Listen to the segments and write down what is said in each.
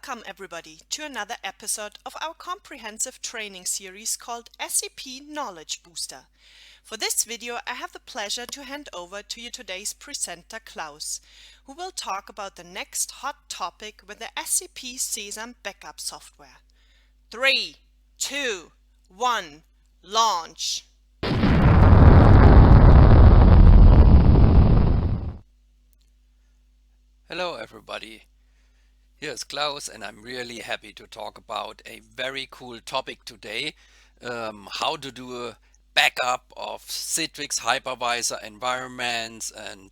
Welcome everybody to another episode of our comprehensive training series called SEP Knowledge Booster. For this video I have the pleasure to hand over to you today's presenter Klaus, who will talk about the next hot topic with the SEP Sesam backup software. 3, 2, 1, launch! Hello everybody, here's Klaus and I'm really happy to talk about a very cool topic today, how to do a backup of Citrix Hypervisor environments. And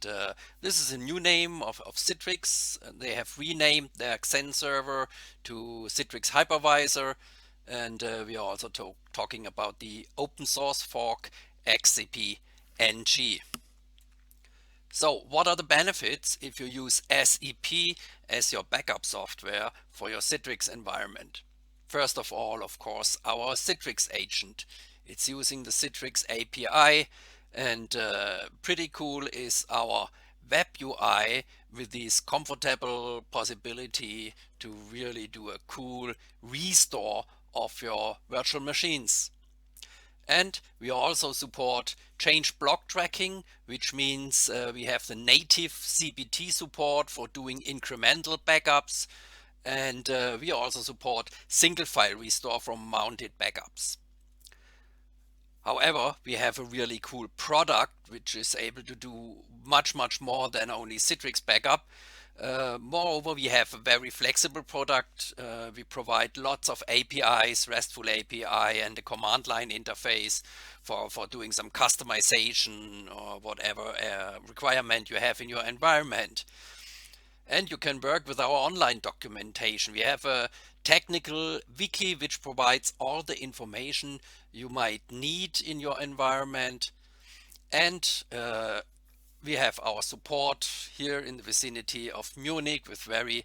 this is a new name of Citrix. They have renamed their XenServer to Citrix Hypervisor, and we are also talking about the open source fork XCP-ng. So what are the benefits if you use SEP as your backup software for your Citrix environment? First of all, of course, our Citrix agent. It's using the Citrix API, and pretty cool is our web UI with this comfortable possibility to really do a cool restore of your virtual machines. And we also support change block tracking, which means we have the native CPT support for doing incremental backups. And we also support single file restore from mounted backups. However, we have a really cool product which is able to do much more than only Citrix backup. Moreover, we have a very flexible product. We provide lots of APIs, RESTful API and a command line interface for doing some customization or whatever requirement you have in your environment. And you can work with our online documentation. We have a technical wiki which provides all the information you might need in your environment. And we have our support here in the vicinity of Munich with very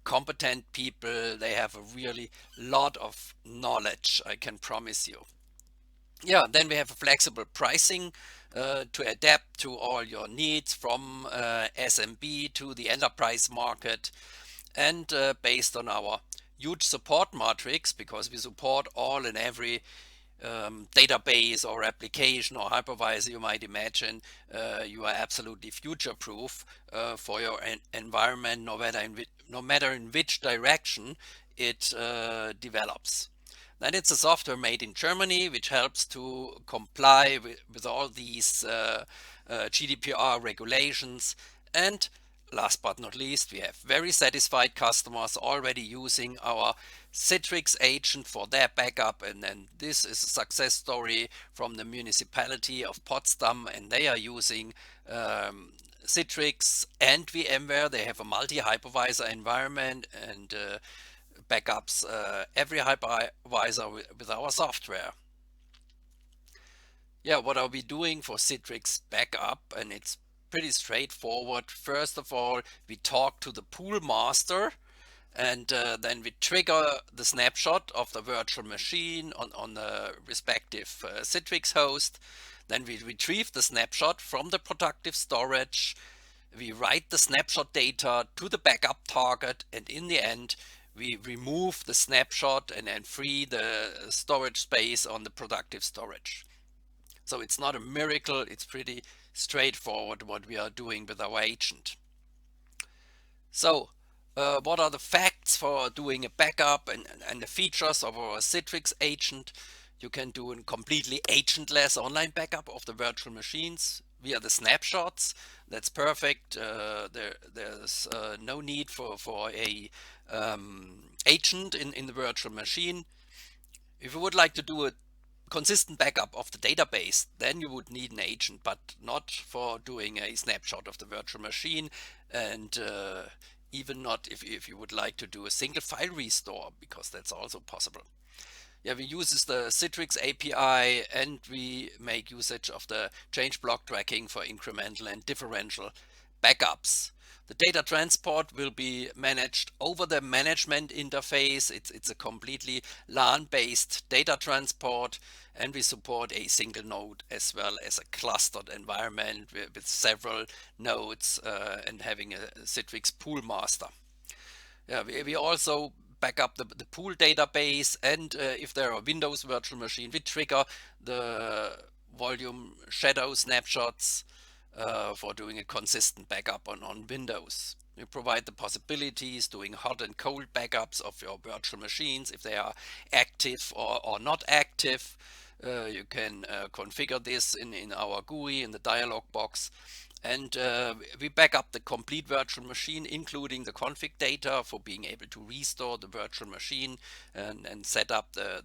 competent people. They have a really lot of knowledge, I can promise you. Yeah, then we have a flexible pricing to adapt to all your needs, from SMB to the enterprise market, and based on our huge support matrix, because we support all and every database or application or hypervisor you might imagine, you are absolutely future-proof for your environment, no matter in which direction it develops. Then it's a software made in Germany, which helps to comply with all these GDPR regulations. And last but not least, we have very satisfied customers already using our Citrix agent for their backup. And then this is a success story from the municipality of Potsdam, and they are using Citrix and VMware. They have a multi-hypervisor environment and backups every hypervisor with our software. Yeah, what are we doing for Citrix backup? And it's pretty straightforward. First of all, we talk to the pool master, and then we trigger the snapshot of the virtual machine on the respective Citrix host. Then we retrieve the snapshot from the productive storage. We write the snapshot data to the backup target, and in the end we remove the snapshot and then free the storage space on the productive storage. So it's not a miracle, it's pretty straightforward what we are doing with our agent. So what are the facts for doing a backup and the features of our Citrix agent? You can do a completely agentless online backup of the virtual machines via the snapshots. That's perfect. There's no need for a agent in the virtual machine. If you would like to do a consistent backup of the database, then you would need an agent, but not for doing a snapshot of the virtual machine, and even not if you would like to do a single file restore, because that's also possible. Yeah, we use the Citrix API, and we make usage of the change block tracking for incremental and differential backups. The data transport will be managed over the management interface. It's a completely LAN-based data transport, and we support a single node as well as a clustered environment with several nodes and having a Citrix pool master. Yeah, we also back up the pool database, and if there are Windows virtual machine, we trigger the volume shadow snapshots for doing a consistent backup on Windows. We provide the possibilities doing hot and cold backups of your virtual machines if they are active or not active. You can configure this in our GUI in the dialog box, and we back up the complete virtual machine, including the config data for being able to restore the virtual machine and set up the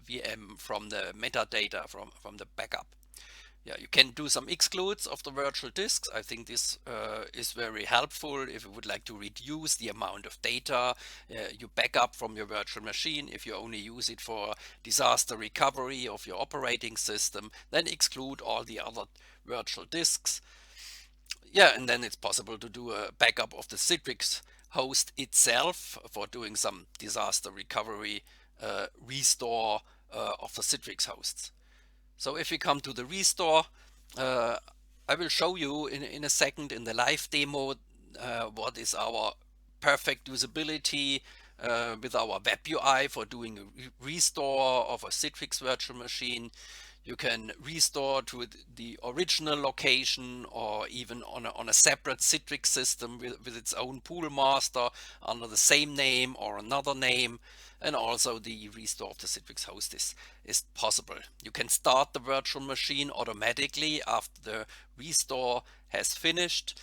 VM from the metadata from the backup. Yeah, you can do some excludes of the virtual disks. I think this is very helpful if you would like to reduce the amount of data you back up from your virtual machine. If you only use it for disaster recovery of your operating system, then exclude all the other virtual disks. Yeah, and then it's possible to do a backup of the Citrix host itself for doing some disaster recovery restore of the Citrix hosts. So if we come to the restore, I will show you in a second in the live demo what is our perfect usability with our web UI for doing a restore of a Citrix virtual machine. You can restore to the original location or even on a separate Citrix system with its own pool master under the same name or another name. And also the restore of the Citrix host is possible. You can start the virtual machine automatically after the restore has finished,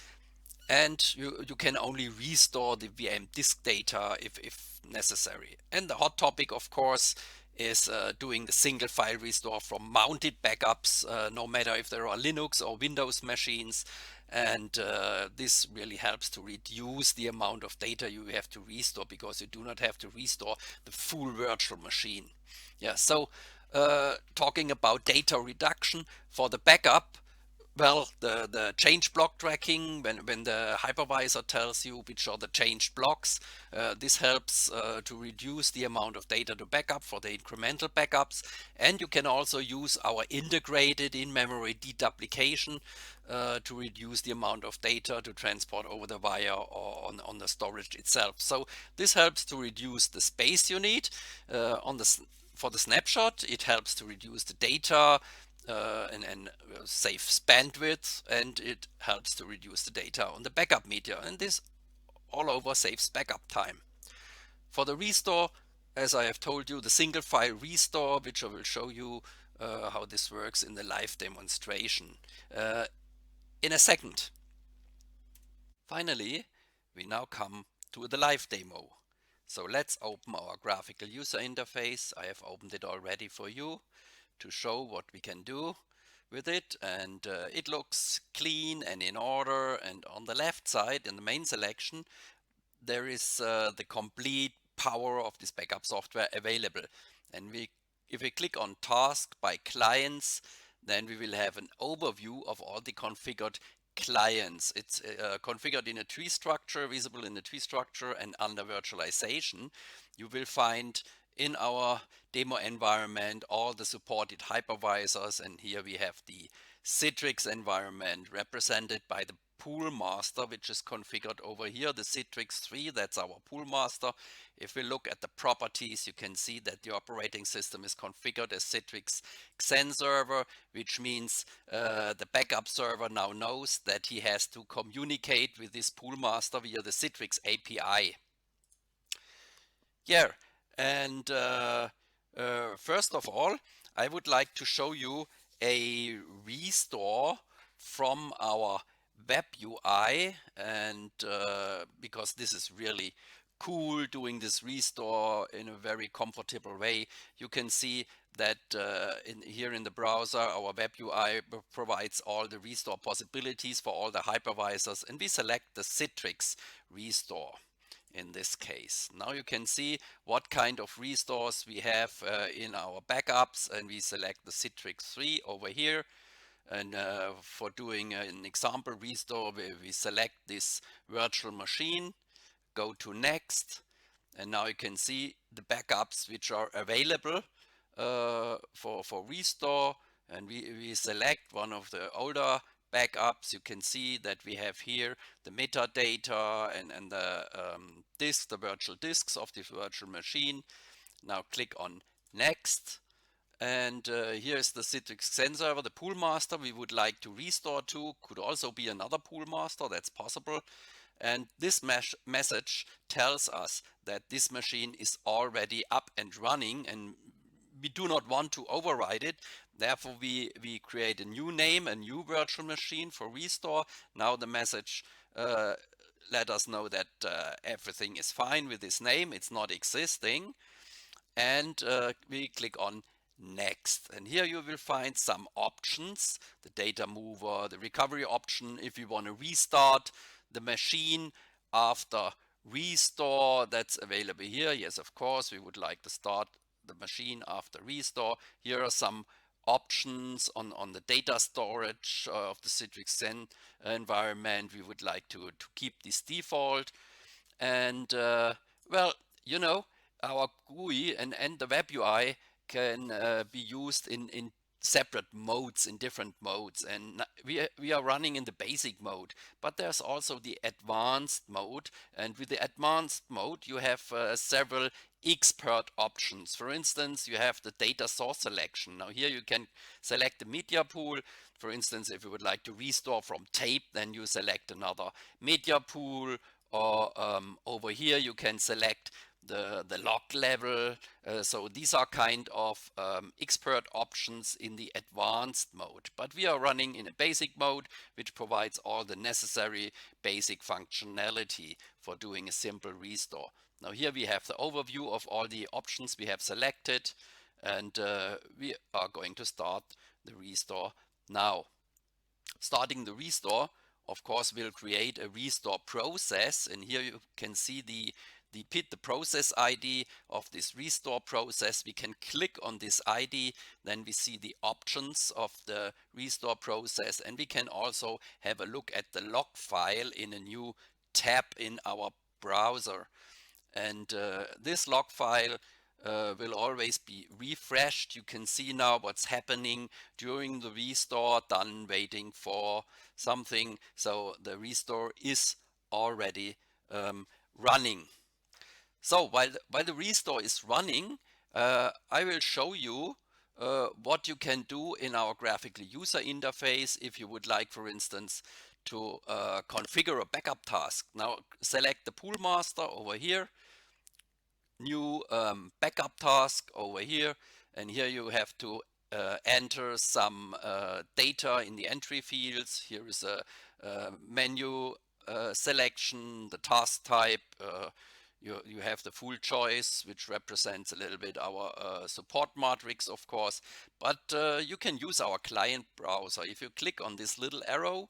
and you can only restore the VM disk data if necessary. And the hot topic, of course, is doing the single file restore from mounted backups, no matter if there are Linux or Windows machines. And this really helps to reduce the amount of data you have to restore, because you do not have to restore the full virtual machine. Yeah, so talking about data reduction for the backup, well, the change block tracking, when the hypervisor tells you which are the changed blocks, this helps to reduce the amount of data to backup for the incremental backups. And you can also use our integrated in-memory deduplication to reduce the amount of data to transport over the wire or on the storage itself. So this helps to reduce the space you need for the snapshot. It helps to reduce the data and saves bandwidth, and it helps to reduce the data on the backup media, and this all over saves backup time. For the restore, as I have told you, the single file restore, which I will show you how this works in the live demonstration in a second. Finally, we now come to the live demo. So let's open our graphical user interface. I have opened it already for you to show what we can do with it, and it looks clean and in order. And on the left side in the main selection there is the complete power of this backup software available, and if we click on task by clients, then we will have an overview of all the configured clients. It's configured in a tree structure, visible in the tree structure, and under virtualization you will find in our demo environment all the supported hypervisors, and here we have the Citrix environment represented by the pool master, which is configured over here, the Citrix 3, that's our pool master. If we look at the properties, you can see that the operating system is configured as Citrix XenServer, which means the backup server now knows that he has to communicate with this pool master via the Citrix API. Yeah, and first of all, I would like to show you a restore from our web UI, and because this is really cool, doing this restore in a very comfortable way. You can see that here in the browser our web UI provides all the restore possibilities for all the hypervisors, and we select the Citrix restore. In this case, now you can see what kind of restores we have in our backups, and we select the Citrix 3 over here. And for doing an example restore, we select this virtual machine, go to next, and now you can see the backups which are available for restore, and we select one of the older backups, you can see that we have here the metadata and the disk, the virtual disks of the virtual machine. Now click on Next. And here's the Citrix XenServer, the pool master we would like to restore to. Could also be another pool master, that's possible. And this message tells us that this machine is already up and running, and we do not want to override it. Therefore, we create a new name, a new virtual machine for restore. Now the message let us know that everything is fine with this name, it's not existing. And we click on Next, and here you will find some options: the data mover, the recovery option if you want to restart the machine after restore. That's available here. Yes, of course, we would like to start the machine after restore. Here are some options on the data storage of the Citrix Zen environment. We would like to keep this default. And well, you know, our GUI and the web UI can be used in separate modes, in different modes, and we are running in the basic mode, but there's also the advanced mode, and with the advanced mode you have several expert options. For instance, you have the data source selection. Now here you can select the media pool. For instance, if you would like to restore from tape, then you select another media pool, or over here you can select the log level. So these are kind of expert options in the advanced mode, but we are running in a basic mode, which provides all the necessary basic functionality for doing a simple restore. Now here we have the overview of all the options we have selected, and we are going to start the restore now. Starting the restore, of course, will create a restore process, and here you can see the process ID of this restore process. We can click on this ID, then we see the options of the restore process, and we can also have a look at the log file in a new tab in our browser. And this log file will always be refreshed. You can see now what's happening during the restore, done waiting for something. So the restore is already running. So while the restore is running, I will show you what you can do in our graphical user interface if you would like, for instance, to configure a backup task. Now select the pool master over here, new backup task over here, and here you have to enter some data in the entry fields. Here is a menu selection, the task type. You have the full choice, which represents a little bit our support matrix, of course, but you can use our client browser. If you click on this little arrow,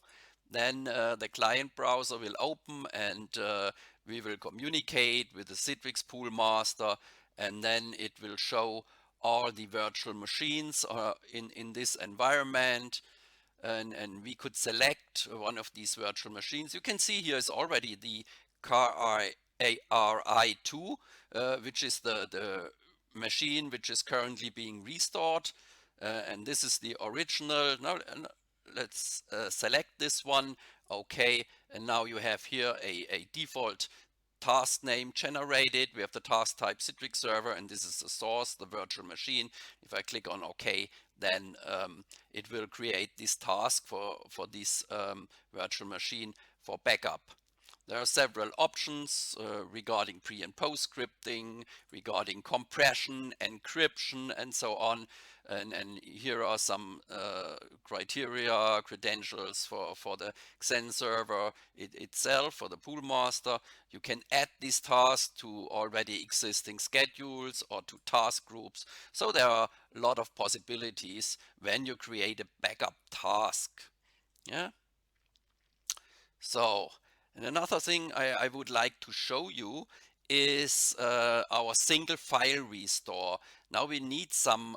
then the client browser will open, and we will communicate with the Citrix pool master, and then it will show all the virtual machines in this environment. And we could select one of these virtual machines. You can see here is already the ARI2, which is the machine which is currently being restored, and this is the original. Now let's select this one. Okay, and now you have here a default task name generated. We have the task type Citrix server, and this is the source, the virtual machine. If I click on OK, then it will create this task for this virtual machine for backup. There are several options regarding pre and post scripting, regarding compression, encryption, and so on. And here are some criteria, credentials for the XenServer itself, for the pool master. You can add this task to already existing schedules or to task groups. So there are a lot of possibilities when you create a backup task. Yeah. So, and another thing I would like to show you is our single file restore. Now we need some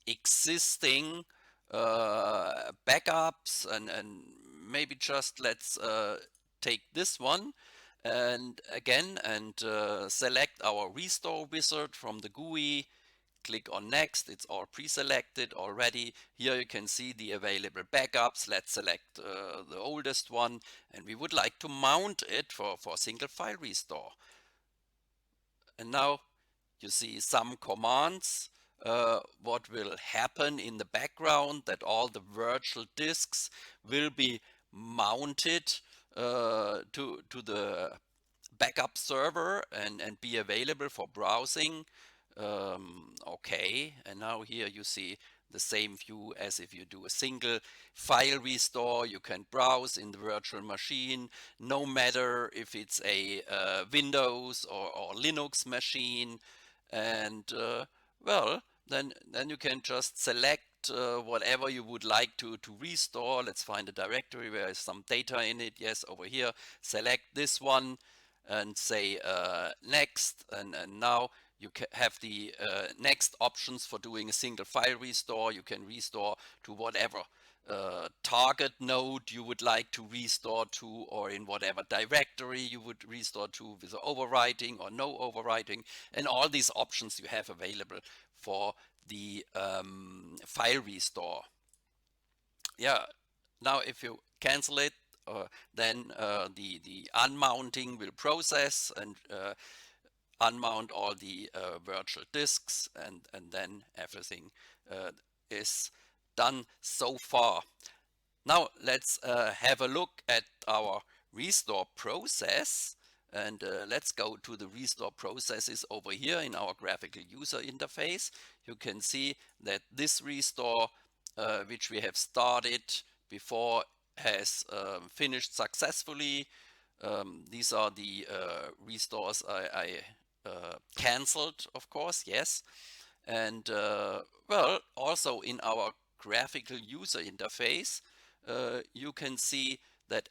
existing backups, and maybe just let's take this one and again, and select our restore wizard from the GUI, click on next. It's all pre-selected already. Here you can see the available backups. Let's select the oldest one, and we would like to mount it for single file restore. And now you see some commands. What will happen in the background, that all the virtual disks will be mounted to the backup server and be available for browsing. Okay, and now here you see the same view as if you do a single file restore. You can browse in the virtual machine, no matter if it's a Windows or Linux machine. And well, then you can just select whatever you would like to restore. Let's find a directory where there's some data in it. Yes, over here, select this one and say next, and now you have the next options for doing a single file restore. You can restore to whatever target node you would like to restore to, or in whatever directory you would restore to, with overwriting or no overwriting, and all these options you have available for the file restore. Yeah, now if you cancel it, then the unmounting will process and unmount all the virtual disks, and then everything is done so far. Now let's have a look at our restore process, and let's go to the restore processes over here in our graphical user interface. You can see that this restore, which we have started before, has finished successfully. These are the restores I cancelled, of course, yes. And well, also in our graphical user interface, you can see that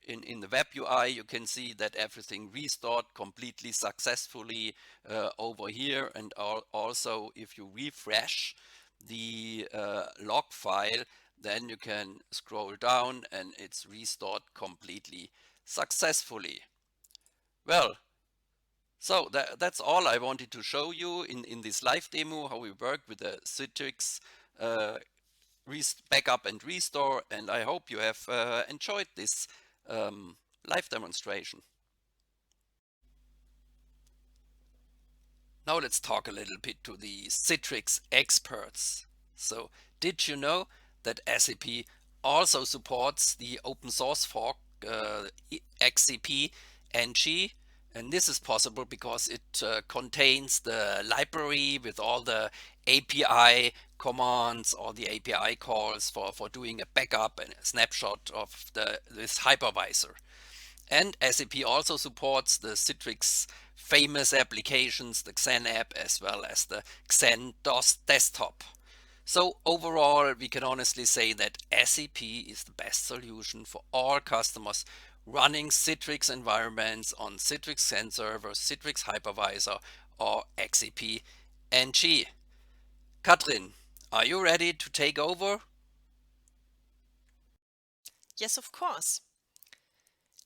in the web UI, you can see that everything restored completely successfully over here. And also, if you refresh the log file, then you can scroll down and it's restored completely successfully. Well, so that's all I wanted to show you in this live demo, how we work with the Citrix backup and restore, and I hope you have enjoyed this live demonstration. Now let's talk a little bit to the Citrix experts. So did you know that SEP also supports the open source fork XCP-ng? And this is possible because it contains the library with all the API commands or the API calls for doing a backup and a snapshot of this hypervisor. And SEP also supports the Citrix famous applications, the Xen app, as well as the Xen DOS desktop. So overall, we can honestly say that SEP is the best solution for all customers running Citrix environments on Citrix XenServer, Citrix Hypervisor, or XCP-ng. Katrin, are you ready to take over? Yes, of course.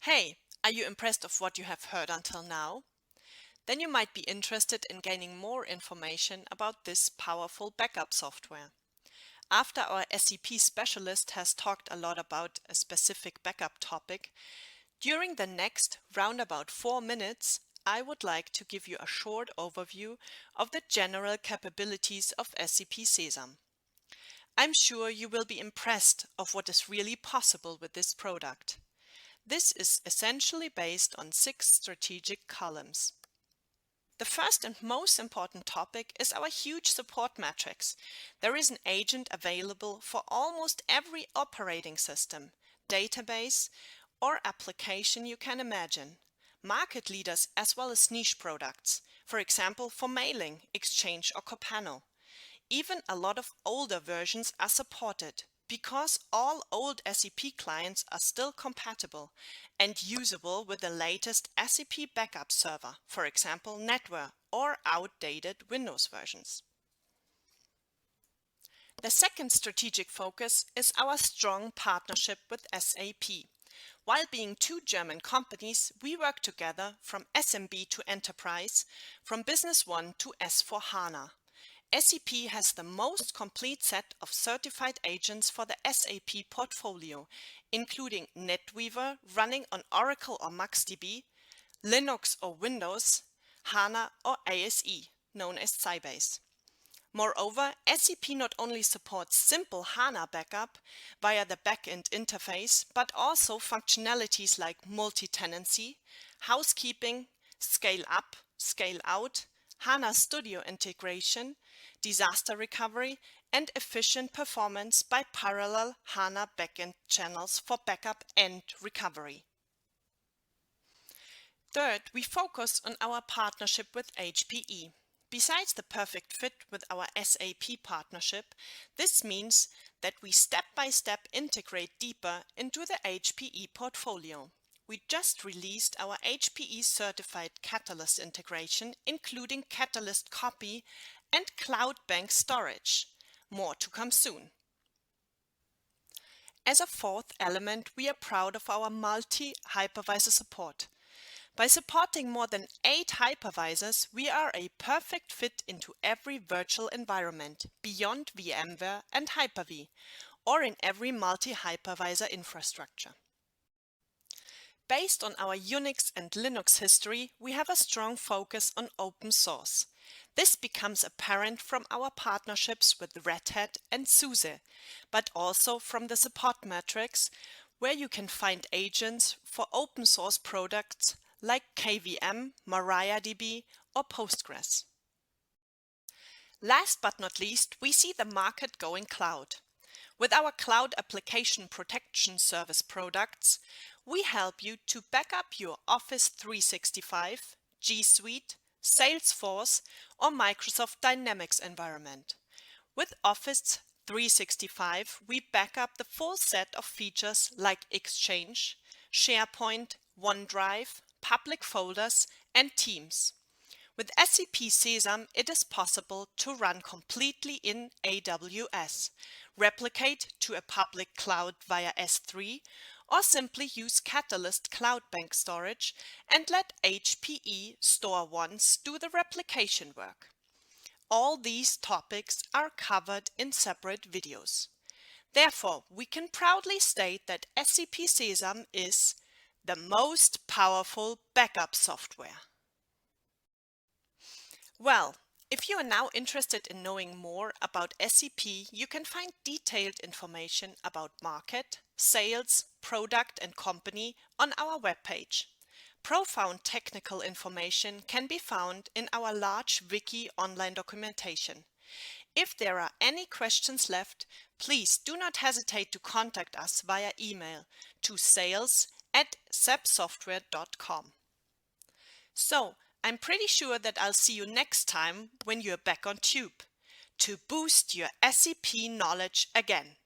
Hey, are you impressed of what you have heard until now? Then you might be interested in gaining more information about this powerful backup software. After our SEP specialist has talked a lot about a specific backup topic, during the next roundabout 4 minutes, I would like to give you a short overview of the general capabilities of SEP Sesam. I'm sure you will be impressed of what is really possible with this product. This is essentially based on 6 strategic columns. The first and most important topic is our huge support matrix. There is an agent available for almost every operating system, database, or application you can imagine. Market leaders as well as niche products, for example for mailing, Exchange or Copano. Even a lot of older versions are supported, because all old SEP clients are still compatible and usable with the latest SEP backup server, for example NetWare, or outdated Windows versions. The second strategic focus is our strong partnership with SAP. While being 2 German companies, we work together from SMB to enterprise, from Business One to S4HANA. SEP has the most complete set of certified agents for the SAP portfolio, including NetWeaver running on Oracle or MaxDB, Linux or Windows, HANA or ASE, known as Sybase. Moreover, SEP not only supports simple HANA backup via the backend interface, but also functionalities like multi-tenancy, housekeeping, scale up, scale out, HANA Studio integration, disaster recovery, and efficient performance by parallel HANA backend channels for backup and recovery. Third, we focus on our partnership with HPE. Besides the perfect fit with our SAP partnership, this means that we step-by-step integrate deeper into the HPE portfolio. We just released our HPE certified Catalyst integration, including Catalyst Copy and Cloud Bank Storage. More to come soon. As a fourth element, we are proud of our multi-hypervisor support. By supporting more than 8 hypervisors, we are a perfect fit into every virtual environment beyond VMware and Hyper-V, or in every multi-hypervisor infrastructure. Based on our Unix and Linux history, we have a strong focus on open source. This becomes apparent from our partnerships with Red Hat and SUSE, but also from the support matrix, where you can find agents for open source products like KVM, MariaDB, or Postgres. Last but not least, we see the market going cloud. With our Cloud Application Protection Service products, we help you to back up your Office 365, G Suite, Salesforce, or Microsoft Dynamics environment. With Office 365, we back up the full set of features like Exchange, SharePoint, OneDrive, public folders, and Teams. With SEP Sesam, it is possible to run completely in AWS, replicate to a public cloud via S3, or simply use Catalyst Cloud Bank Storage and let HPE Store Once do the replication work. All these topics are covered in separate videos. Therefore, we can proudly state that SEP Sesam is the most powerful backup software. Well, if you are now interested in knowing more about SEP, you can find detailed information about market, sales, product and company on our webpage. Profound technical information can be found in our large wiki online documentation. If there are any questions left, please do not hesitate to contact us via email to sales@sepsoftware.com. So, I'm pretty sure that I'll see you next time when you're back on Tube to boost your SEP knowledge again.